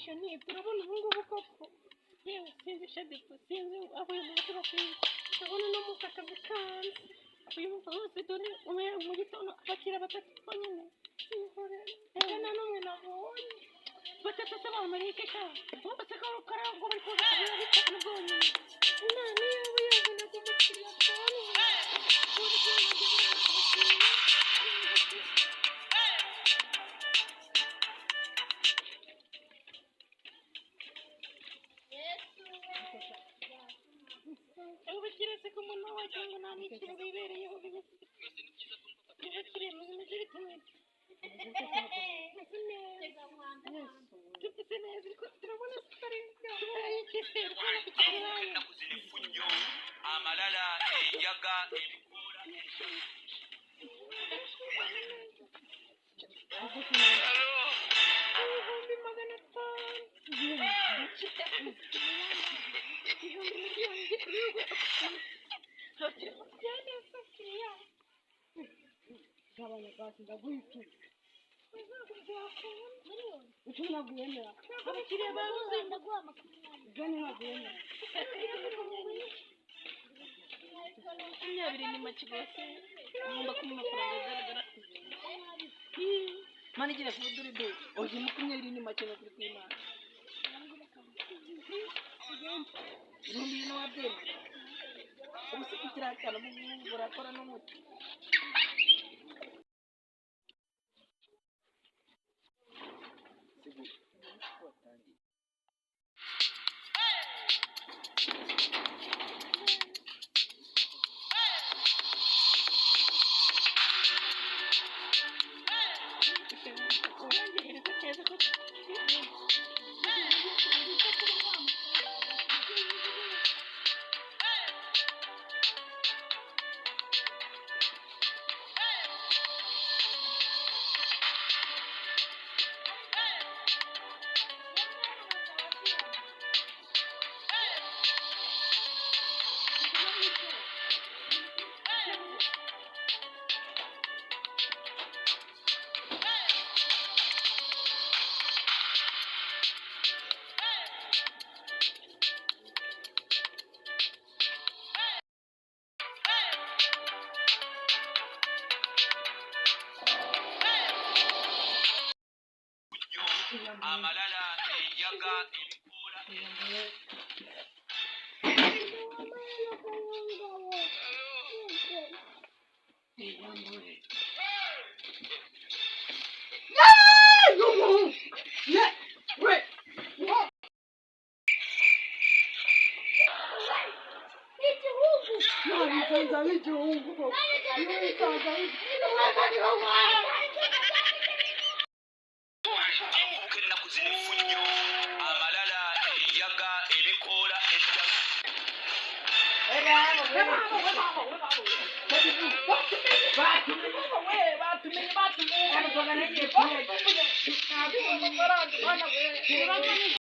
shani turabona ubu ngubu koko yewe sinzi shadiko sinzi aho uyu muntu turashinze turabona no mu kakazi kanze uyu muntu wose dore mu gitondo abakira batatu bonyine rero nta n'umwe nabonye batatu se bamarike ka bose karango bari kuza kubera bitanu bwonyine nani yaba yabona kumukiriya twari ubikiretse ko umuntu wagira ngo nta n'ikintu bibereyeho bibakiriye mu bimeze bitumye dufite neza ariko turabona tutari y'ikiserwa nakuze n'ifunyo amalala enjaga ebikoola ibihumbi 500 ndaguhitu ushobora guhemera abakiriya babuze ndaguha amafaranga ntabwo makumyabiri ni make rwose ngomba kumuha amafaranga agaragara mani igira kuba dore do oje 20 ni make no kuri kwimana ibihumbi no wabyema ubusi kirakana mu burakora n'umuti amalala enjaga ebikoola nakuze n'ifunyo amalala enjaga ebikoola batumenye